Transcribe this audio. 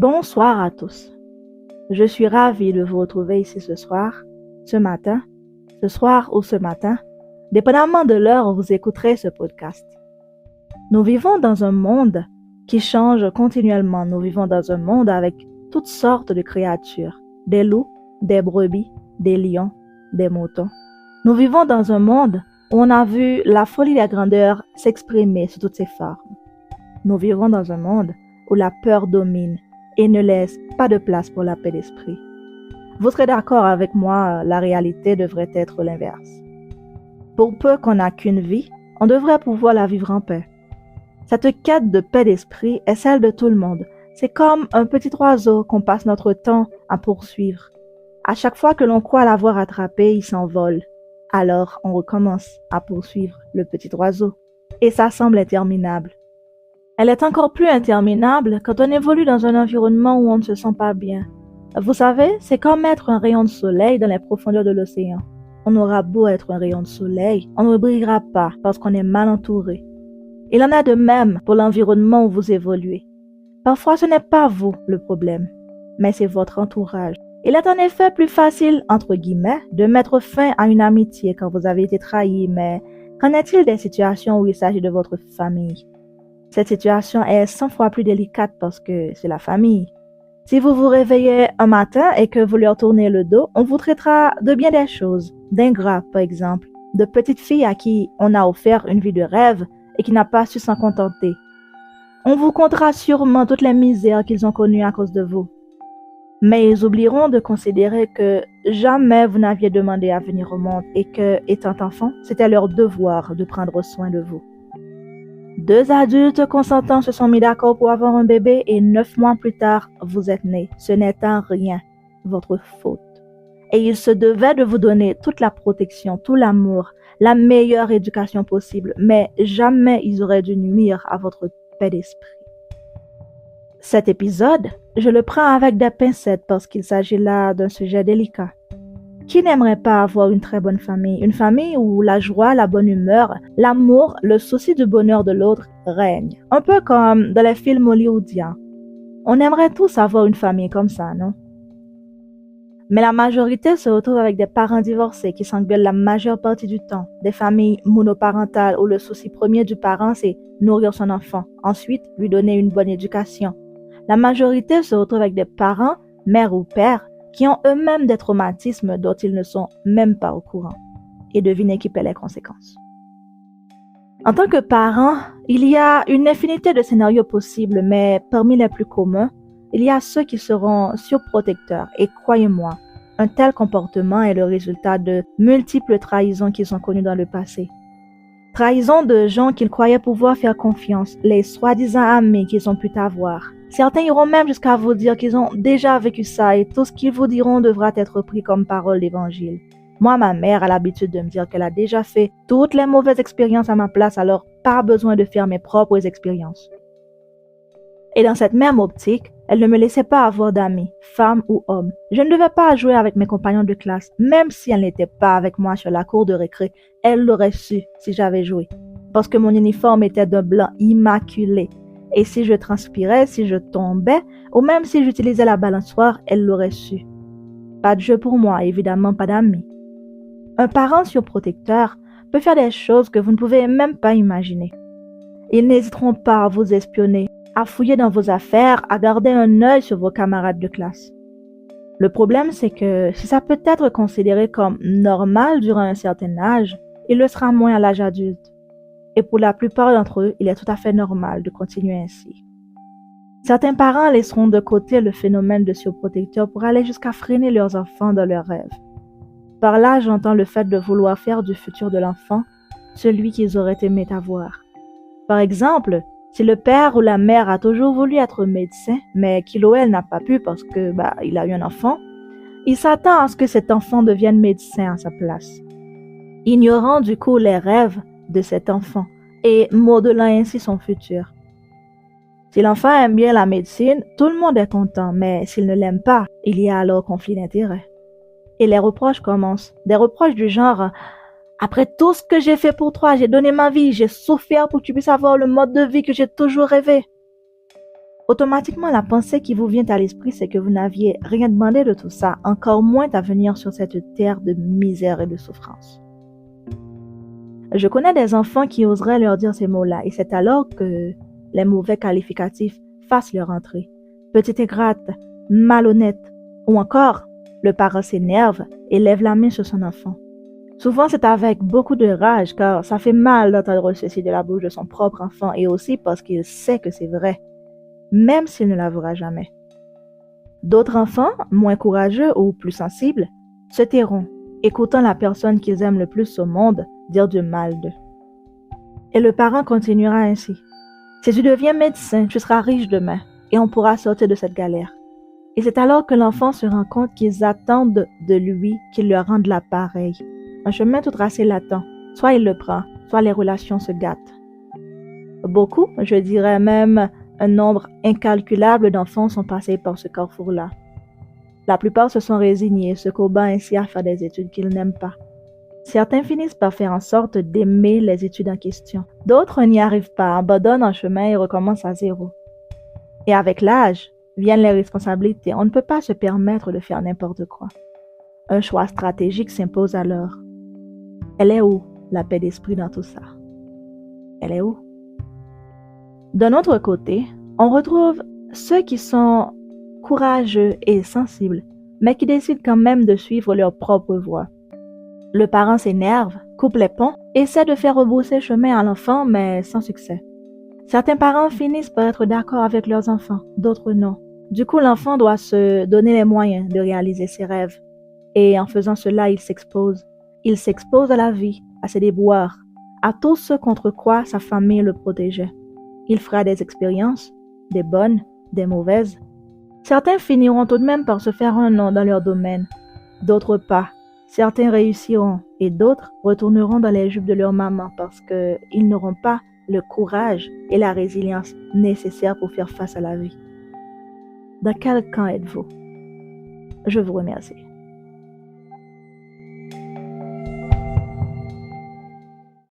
Bonsoir à tous. Je suis ravie de vous retrouver ici ce soir, ce matin, ce soir ou ce matin, dépendamment de l'heure où vous écouterez ce podcast. Nous vivons dans un monde qui change continuellement. Nous vivons dans un monde avec toutes sortes de créatures, des loups, des brebis, des lions, des moutons. Nous vivons dans un monde où on a vu la folie et la grandeur s'exprimer sous toutes ses formes. Nous vivons dans un monde où la peur domine et ne laisse pas de place pour la paix d'esprit. Vous serez d'accord avec moi, la réalité devrait être l'inverse. Pour peu qu'on n'a qu'une vie, on devrait pouvoir la vivre en paix. Cette quête de paix d'esprit est celle de tout le monde. C'est comme un petit oiseau qu'on passe notre temps à poursuivre. À chaque fois que l'on croit l'avoir attrapé, il s'envole. Alors, on recommence à poursuivre le petit oiseau. Et ça semble interminable. Elle est encore plus interminable quand on évolue dans un environnement où on ne se sent pas bien. Vous savez, c'est comme être un rayon de soleil dans les profondeurs de l'océan. On aura beau être un rayon de soleil, on ne brillera pas parce qu'on est mal entouré. Il en est de même pour l'environnement où vous évoluez. Parfois, ce n'est pas vous le problème, mais c'est votre entourage. Il est en effet plus facile, entre guillemets, de mettre fin à une amitié quand vous avez été trahi, mais qu'en est-il des situations où il s'agit de votre famille? Cette situation est 100 fois plus délicate parce que c'est la famille. Si vous vous réveillez un matin et que vous leur tournez le dos, on vous traitera de bien des choses, d'ingrats par exemple, de petites filles à qui on a offert une vie de rêve et qui n'a pas su s'en contenter. On vous comptera sûrement toutes les misères qu'ils ont connues à cause de vous. Mais ils oublieront de considérer que jamais vous n'aviez demandé à venir au monde et que, étant enfant, c'était leur devoir de prendre soin de vous. 2 adultes consentants se sont mis d'accord pour avoir un bébé et 9 mois plus tard, vous êtes nés. Ce n'est en rien votre faute. Et ils se devaient de vous donner toute la protection, tout l'amour, la meilleure éducation possible, mais jamais ils auraient dû nuire à votre paix d'esprit. Cet épisode, je le prends avec des pincettes parce qu'il s'agit là d'un sujet délicat. Qui n'aimerait pas avoir une très bonne famille? Une famille où la joie, la bonne humeur, l'amour, le souci du bonheur de l'autre règnent. Un peu comme dans les films hollywoodiens. On aimerait tous avoir une famille comme ça, non? Mais la majorité se retrouve avec des parents divorcés qui s'engueulent la majeure partie du temps. Des familles monoparentales où le souci premier du parent, c'est nourrir son enfant. Ensuite, lui donner une bonne éducation. La majorité se retrouve avec des parents, mère ou père, qui ont eux-mêmes des traumatismes dont ils ne sont même pas au courant. Et devinez qui paie les conséquences. En tant que parent, il y a une infinité de scénarios possibles, mais parmi les plus communs, il y a ceux qui seront surprotecteurs. Et croyez-moi, un tel comportement est le résultat de multiples trahisons qu'ils ont connues dans le passé. Trahison de gens qu'ils croyaient pouvoir faire confiance, les soi-disant amis qu'ils ont pu avoir. Certains iront même jusqu'à vous dire qu'ils ont déjà vécu ça et tout ce qu'ils vous diront devra être pris comme parole d'évangile. Moi, ma mère a l'habitude de me dire qu'elle a déjà fait toutes les mauvaises expériences à ma place, alors pas besoin de faire mes propres expériences. Et dans cette même optique, elle ne me laissait pas avoir d'amis, femmes ou hommes. Je ne devais pas jouer avec mes compagnons de classe, même si elle n'était pas avec moi sur la cour de récré. Elle l'aurait su si j'avais joué, parce que mon uniforme était d'un blanc immaculé. Et si je transpirais, si je tombais, ou même si j'utilisais la balançoire, elle l'aurait su. Pas de jeu pour moi, évidemment pas d'amis. Un parent surprotecteur peut faire des choses que vous ne pouvez même pas imaginer. Ils n'hésiteront pas à vous espionner, à fouiller dans vos affaires, à garder un œil sur vos camarades de classe. Le problème, c'est que si ça peut être considéré comme normal durant un certain âge, il le sera moins à l'âge adulte. Et pour la plupart d'entre eux, il est tout à fait normal de continuer ainsi. Certains parents laisseront de côté le phénomène de surprotecteur pour aller jusqu'à freiner leurs enfants dans leurs rêves. Par là, j'entends le fait de vouloir faire du futur de l'enfant celui qu'ils auraient aimé avoir. Par exemple, si le père ou la mère a toujours voulu être médecin, mais qu'il ou elle n'a pas pu parce que il a eu un enfant, il s'attend à ce que cet enfant devienne médecin à sa place, ignorant du coup les rêves de cet enfant et modelant ainsi son futur. Si l'enfant aime bien la médecine, tout le monde est content, mais s'il ne l'aime pas, il y a alors conflit d'intérêts. Et les reproches commencent, des reproches du genre « Après tout ce que j'ai fait pour toi, j'ai donné ma vie, j'ai souffert pour que tu puisses avoir le mode de vie que j'ai toujours rêvé. » automatiquement la pensée qui vous vient à l'esprit, c'est que vous n'aviez rien demandé de tout ça, encore moins à venir sur cette terre de misère et de souffrance. Je connais des enfants qui oseraient leur dire ces mots-là, et c'est alors que les mauvais qualificatifs fassent leur entrée. Petite ingrate, malhonnête, ou encore le parent s'énerve et lève la main sur son enfant. Souvent, c'est avec beaucoup de rage, car ça fait mal d'entendre ceci de la bouche de son propre enfant, et aussi parce qu'il sait que c'est vrai, même s'il ne l'avouera jamais. D'autres enfants, moins courageux ou plus sensibles, se tairont, écoutant la personne qu'ils aiment le plus au monde dire du mal d'eux. Et le parent continuera ainsi. Si tu deviens médecin, tu seras riche demain, et on pourra sortir de cette galère. Et c'est alors que l'enfant se rend compte qu'ils attendent de lui qu'il leur rende l'appareil. Un chemin tout tracé l'attend. Soit il le prend, soit les relations se gâtent. Beaucoup, je dirais même un nombre incalculable d'enfants sont passés par ce carrefour-là. La plupart se sont résignés, se courbant ainsi à faire des études qu'ils n'aiment pas. Certains finissent par faire en sorte d'aimer les études en question. D'autres n'y arrivent pas, abandonnent en chemin et recommencent à zéro. Et avec l'âge, viennent les responsabilités. On ne peut pas se permettre de faire n'importe quoi. Un choix stratégique s'impose alors. Elle est où, la paix d'esprit dans tout ça? Elle est où? D'un autre côté, on retrouve ceux qui sont courageux et sensibles, mais qui décident quand même de suivre leur propre voie. Le parent s'énerve, coupe les ponts, essaie de faire rebrousser chemin à l'enfant, mais sans succès. Certains parents finissent par être d'accord avec leurs enfants, d'autres non. Du coup, l'enfant doit se donner les moyens de réaliser ses rêves. Et en faisant cela, il s'expose. Il s'expose à la vie, à ses déboires, à tout ce contre quoi sa famille le protégeait. Il fera des expériences, des bonnes, des mauvaises. Certains finiront tout de même par se faire un nom dans leur domaine, d'autres pas. Certains réussiront et d'autres retourneront dans les jupes de leur maman parce qu'ils n'auront pas le courage et la résilience nécessaires pour faire face à la vie. Dans quel camp êtes-vous? Je vous remercie.